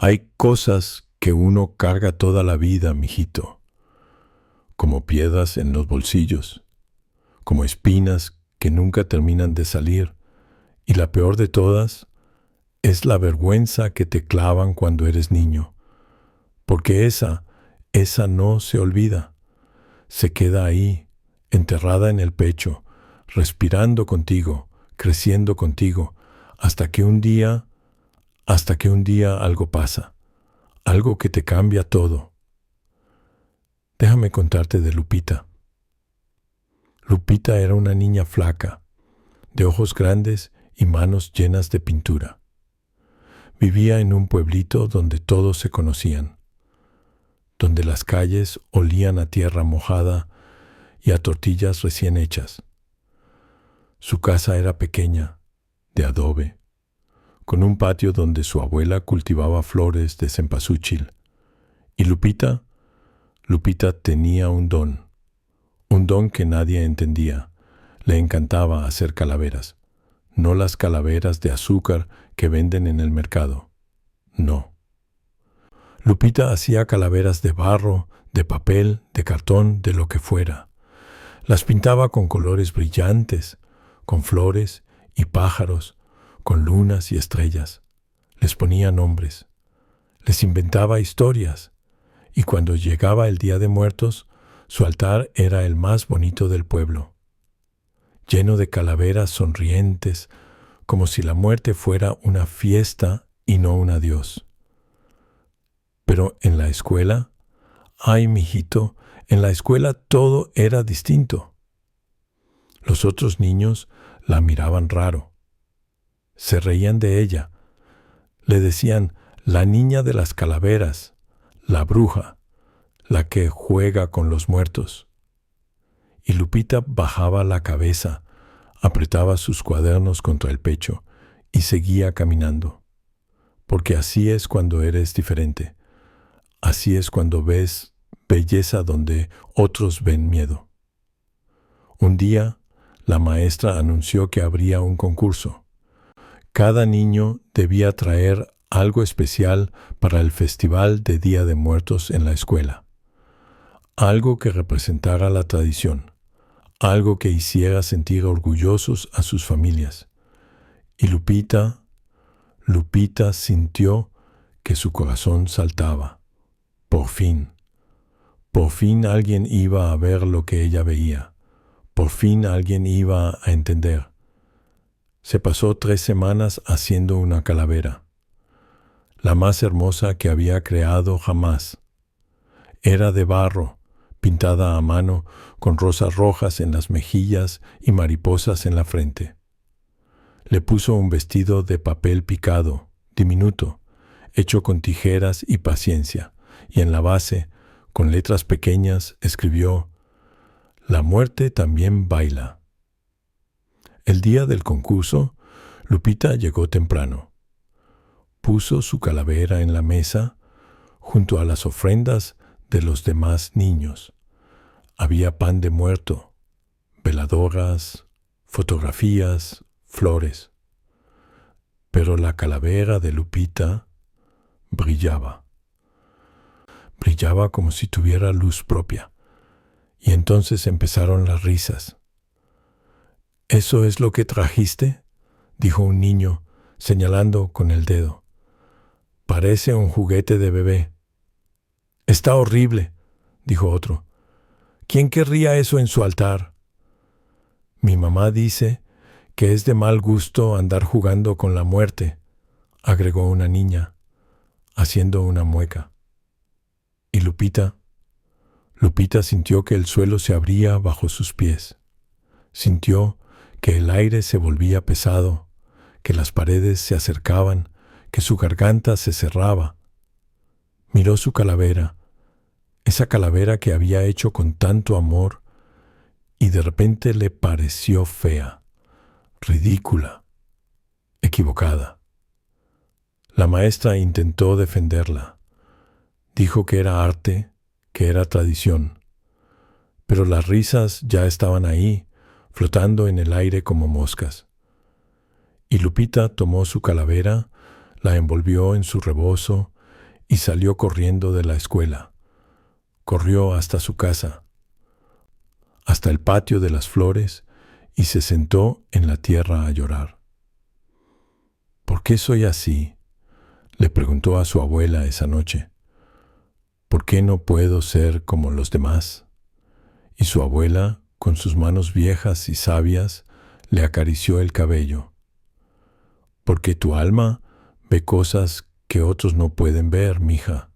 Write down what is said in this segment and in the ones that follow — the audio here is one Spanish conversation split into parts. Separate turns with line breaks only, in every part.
Hay cosas que uno carga toda la vida, mijito, como piedras en los bolsillos, como espinas que nunca terminan de salir, y la peor de todas es la vergüenza que te clavan cuando eres niño, porque esa no se olvida, se queda ahí, enterrada en el pecho, respirando contigo, creciendo contigo, hasta que un día algo pasa, algo que te cambia todo. Déjame contarte de Lupita. Lupita era una niña flaca, de ojos grandes y manos llenas de pintura. Vivía en un pueblito donde todos se conocían, donde las calles olían a tierra mojada y a tortillas recién hechas. Su casa era pequeña, de adobe, con un patio donde su abuela cultivaba flores de cempasúchil. Y Lupita tenía un don que nadie entendía. Le encantaba hacer calaveras, no las calaveras de azúcar que venden en el mercado. No. Lupita hacía calaveras de barro, de papel, de cartón, de lo que fuera. Las pintaba con colores brillantes, con flores y pájaros, con lunas y estrellas. Les ponía nombres, les inventaba historias, y cuando llegaba el Día de Muertos, su altar era el más bonito del pueblo, lleno de calaveras sonrientes, como si la muerte fuera una fiesta y no un adiós. Pero en la escuela, ay, mijito, en la escuela todo era distinto. Los otros niños la miraban raro. Se reían de ella. Le decían la niña de las calaveras, la bruja, la que juega con los muertos. Y Lupita bajaba la cabeza, apretaba sus cuadernos contra el pecho y seguía caminando. Porque así es cuando eres diferente. Así es cuando ves belleza donde otros ven miedo. Un día, la maestra anunció que habría un concurso. Cada niño debía traer algo especial para el festival de Día de Muertos en la escuela. Algo que representara la tradición, algo que hiciera sentir orgullosos a sus familias. Y Lupita sintió que su corazón saltaba. Por fin alguien iba a ver lo que ella veía. Por fin alguien iba a entender. Se pasó 3 semanas haciendo una calavera, la más hermosa que había creado jamás. Era de barro, pintada a mano, con rosas rojas en las mejillas y mariposas en la frente. Le puso un vestido de papel picado, diminuto, hecho con tijeras y paciencia, y en la base, con letras pequeñas, escribió: «La muerte también baila». El día del concurso, Lupita llegó temprano. Puso su calavera en la mesa, junto a las ofrendas de los demás niños. Había pan de muerto, veladoras, fotografías, flores. Pero la calavera de Lupita brillaba. Brillaba como si tuviera luz propia. Y entonces empezaron las risas. «¿Eso es lo que trajiste?», dijo un niño, señalando con el dedo. «Parece un juguete de bebé». «Está horrible», dijo otro. «¿Quién querría eso en su altar?». «Mi mamá dice que es de mal gusto andar jugando con la muerte», agregó una niña, haciendo una mueca. Y Lupita sintió que el suelo se abría bajo sus pies. Sintió que el aire se volvía pesado, que las paredes se acercaban, que su garganta se cerraba. Miró su calavera, esa calavera que había hecho con tanto amor, y de repente le pareció fea, ridícula, equivocada. La maestra intentó defenderla. Dijo que era arte, que era tradición. Pero las risas ya estaban ahí, flotando en el aire como moscas. Y Lupita tomó su calavera, la envolvió en su rebozo y salió corriendo de la escuela. Corrió hasta su casa, hasta el patio de las flores, y se sentó en la tierra a llorar. ¿Por qué soy así?, le preguntó a su abuela esa noche. ¿Por qué no puedo ser como los demás? Y su abuela, con sus manos viejas y sabias, le acarició el cabello. Porque tu alma ve cosas que otros no pueden ver, mija,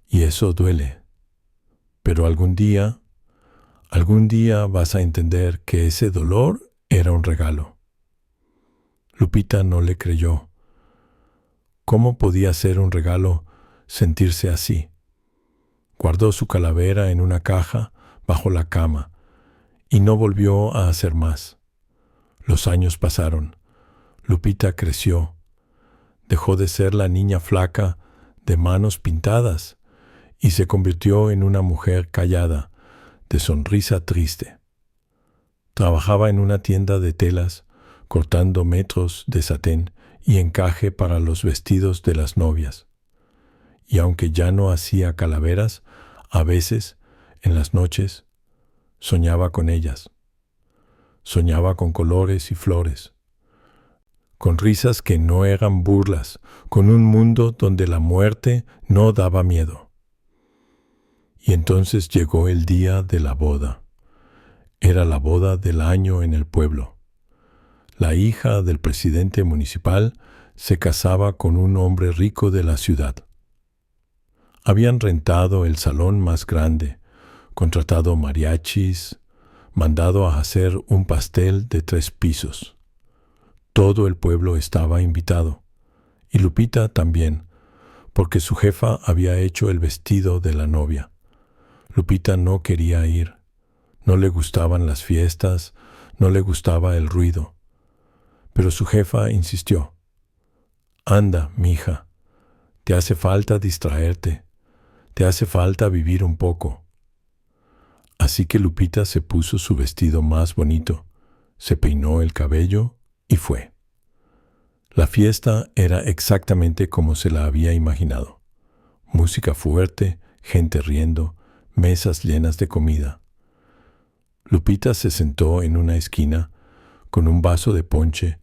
y eso duele. Pero algún día vas a entender que ese dolor era un regalo. Lupita no le creyó. ¿Cómo podía ser un regalo sentirse así? Guardó su calavera en una caja bajo la cama y no volvió a hacer más. Los años pasaron. Lupita creció. Dejó de ser la niña flaca de manos pintadas y se convirtió en una mujer callada, de sonrisa triste. Trabajaba en una tienda de telas, cortando metros de satén y encaje para los vestidos de las novias. Y aunque ya no hacía calaveras, a veces, en las noches, soñaba con ellas. Soñaba con colores y flores, con risas que no eran burlas, con un mundo donde la muerte no daba miedo. Y entonces llegó el día de la boda. Era la boda del año en el pueblo. La hija del presidente municipal se casaba con un hombre rico de la ciudad. Habían rentado el salón más grande, contratado mariachis, mandado a hacer un pastel de 3 pisos. Todo el pueblo estaba invitado, y Lupita también, porque su jefa había hecho el vestido de la novia. Lupita no quería ir. No le gustaban las fiestas, no le gustaba el ruido. Pero su jefa insistió. Anda, mija, te hace falta distraerte, te hace falta vivir un poco. Así que Lupita se puso su vestido más bonito, se peinó el cabello y fue. La fiesta era exactamente como se la había imaginado. Música fuerte, gente riendo, mesas llenas de comida. Lupita se sentó en una esquina con un vaso de ponche,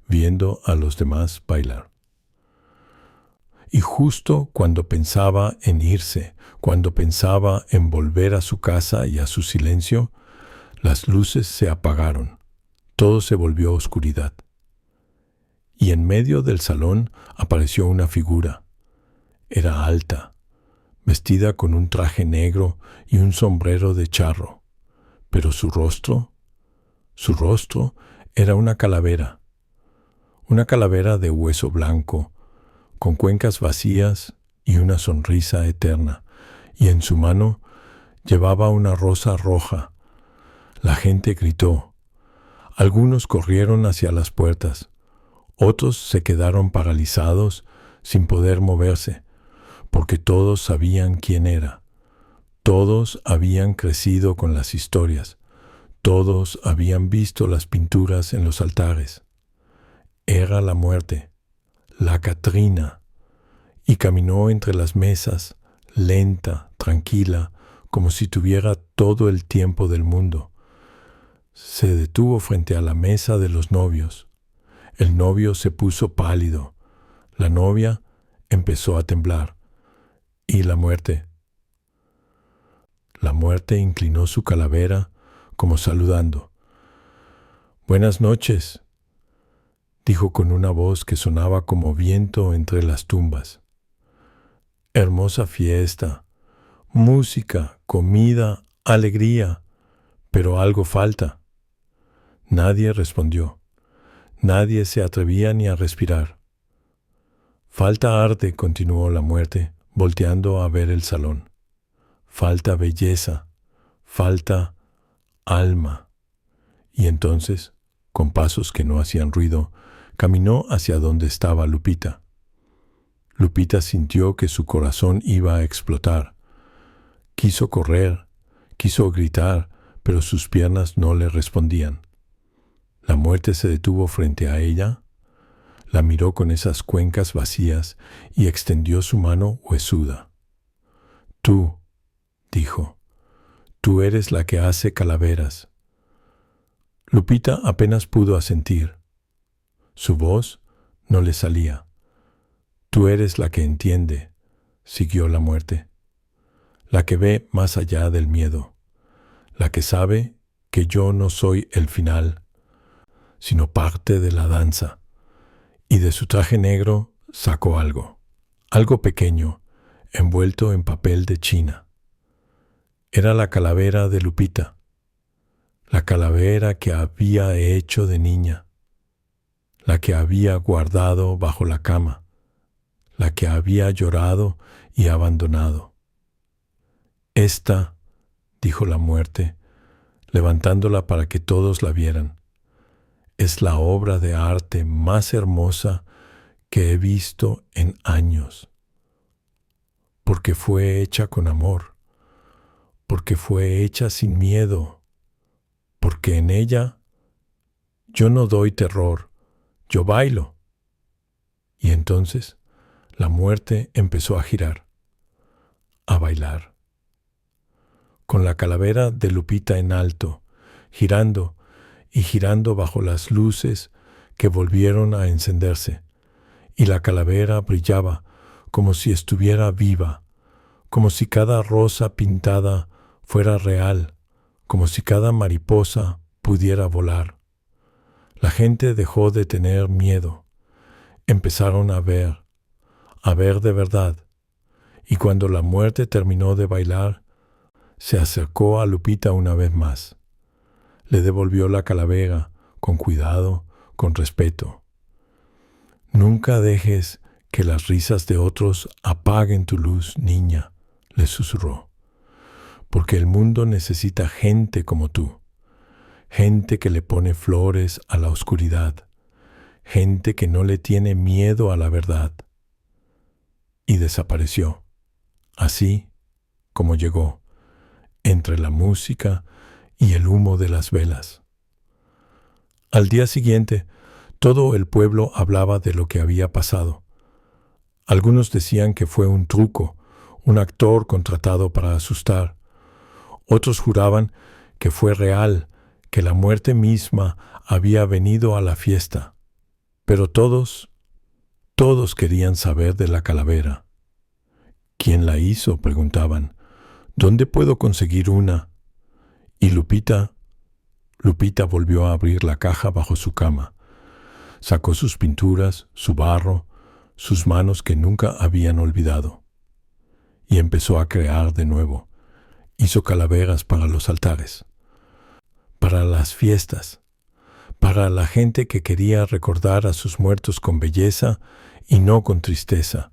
viendo a los demás bailar. Y justo cuando pensaba en irse, cuando pensaba en volver a su casa y a su silencio, las luces se apagaron. Todo se volvió oscuridad. Y en medio del salón apareció una figura. Era alta, vestida con un traje negro y un sombrero de charro. Pero su rostro era una calavera de hueso blanco, con cuencas vacías y una sonrisa eterna, y en su mano llevaba una rosa roja. La gente gritó. Algunos corrieron hacia las puertas, otros se quedaron paralizados sin poder moverse, porque todos sabían quién era. Todos habían crecido con las historias, todos habían visto las pinturas en los altares. Era la muerte, la Catrina, y caminó entre las mesas, lenta, tranquila, como si tuviera todo el tiempo del mundo. Se detuvo frente a la mesa de los novios. El novio se puso pálido, la novia empezó a temblar, y la muerte inclinó su calavera como saludando. «Buenas noches», dijo con una voz que sonaba como viento entre las tumbas. «Hermosa fiesta, música, comida, alegría, pero algo falta». Nadie respondió. Nadie se atrevía ni a respirar. «Falta arte», continuó la muerte, volteando a ver el salón. «Falta belleza, falta alma». Y entonces, con pasos que no hacían ruido, caminó hacia donde estaba Lupita. Lupita sintió que su corazón iba a explotar. Quiso correr, quiso gritar, pero sus piernas no le respondían. La muerte se detuvo frente a ella, La miró con esas cuencas vacías y extendió su mano huesuda. Tú, dijo, tú eres la que hace calaveras. Lupita apenas pudo asentir. Su voz no le salía. Tú eres la que entiende, siguió la muerte, la que ve más allá del miedo, la que sabe que yo no soy el final, sino parte de la danza. Y de su traje negro sacó algo pequeño, envuelto en papel de China. Era la calavera de Lupita, la calavera que había hecho de niña, la que había guardado bajo la cama, la que había llorado y abandonado. Esta, dijo la muerte, levantándola para que todos la vieran, es la obra de arte más hermosa que he visto en años, porque fue hecha con amor, porque fue hecha sin miedo, porque en ella yo no doy terror, yo bailo. Y entonces la muerte empezó a girar, a bailar, con la calavera de Lupita en alto, girando y girando bajo las luces que volvieron a encenderse, y la calavera brillaba como si estuviera viva, como si cada rosa pintada fuera real, como si cada mariposa pudiera volar. La gente dejó de tener miedo, empezaron a ver de verdad, y cuando la muerte terminó de bailar, se acercó a Lupita una vez más. Le devolvió la calavera, con cuidado, con respeto. Nunca dejes que las risas de otros apaguen tu luz, niña, le susurró, porque el mundo necesita gente como tú, gente que le pone flores a la oscuridad, gente que no le tiene miedo a la verdad. Y desapareció, así como llegó, entre la música y el humo de las velas. Al día siguiente, todo el pueblo hablaba de lo que había pasado. Algunos decían que fue un truco, un actor contratado para asustar. Otros juraban que fue real, que la muerte misma había venido a la fiesta. Pero todos querían saber de la calavera. ¿Quién la hizo?, preguntaban. ¿Dónde puedo conseguir una? Y Lupita volvió a abrir la caja bajo su cama. Sacó sus pinturas, su barro, sus manos que nunca habían olvidado. Y empezó a crear de nuevo. Hizo calaveras para los altares, para las fiestas, para la gente que quería recordar a sus muertos con belleza y no con tristeza.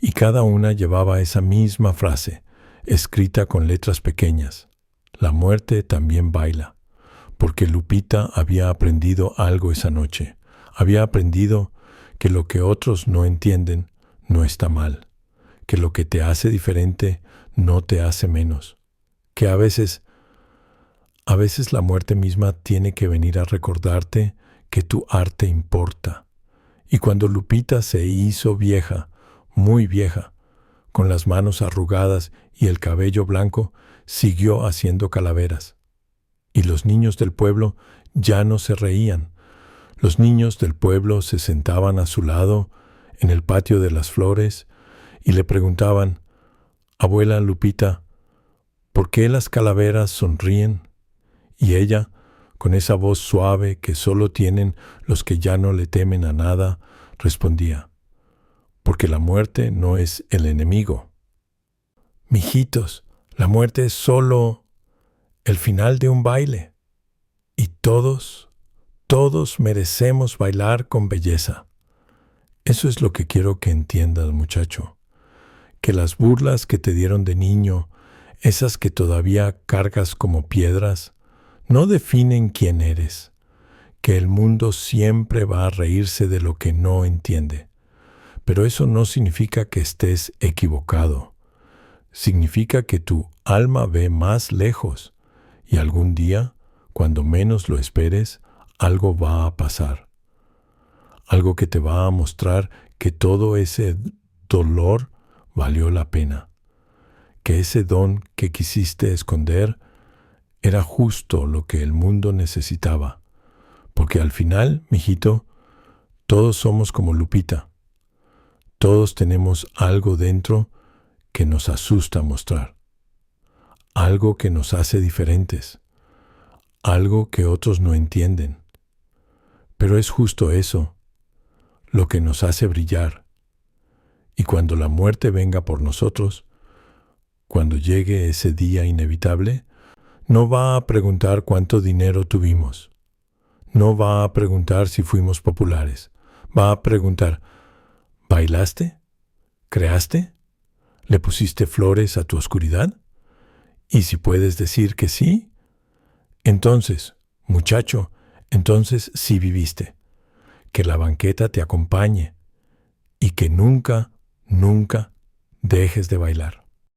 Y cada una llevaba esa misma frase, escrita con letras pequeñas. La muerte también baila, porque Lupita había aprendido algo esa noche. Había aprendido que lo que otros no entienden no está mal, que lo que te hace diferente no te hace menos, que a veces la muerte misma tiene que venir a recordarte que tu arte importa. Y cuando Lupita se hizo vieja, muy vieja, con las manos arrugadas y el cabello blanco, siguió haciendo calaveras. Y los niños del pueblo ya no se reían. Los niños del pueblo se sentaban a su lado en el patio de las flores y le preguntaban: «Abuela Lupita, ¿por qué las calaveras sonríen?» Y ella, con esa voz suave que solo tienen los que ya no le temen a nada, respondía: «Porque la muerte no es el enemigo. Mijitos, la muerte es solo el final de un baile. Y todos merecemos bailar con belleza». Eso es lo que quiero que entiendas, muchacho. Que las burlas que te dieron de niño, esas que todavía cargas como piedras, no definen quién eres. Que el mundo siempre va a reírse de lo que no entiende. Pero eso no significa que estés equivocado. Significa que tu alma ve más lejos y algún día, cuando menos lo esperes, algo va a pasar. algo que te va a mostrar que todo ese dolor valió la pena, que ese don que quisiste esconder era justo lo que el mundo necesitaba, porque al final, mijito, todos somos como Lupita, todos tenemos algo dentro que nos asusta mostrar, algo que nos hace diferentes, algo que otros no entienden. Pero es justo eso, lo que nos hace brillar. Y cuando la muerte venga por nosotros, cuando llegue ese día inevitable, no va a preguntar cuánto dinero tuvimos, no va a preguntar si fuimos populares, va a preguntar, ¿bailaste? ¿Creaste? ¿Le pusiste flores a tu oscuridad? Y si puedes decir que sí, entonces, muchacho, entonces sí viviste. Que la banqueta te acompañe y que nunca, nunca dejes de bailar.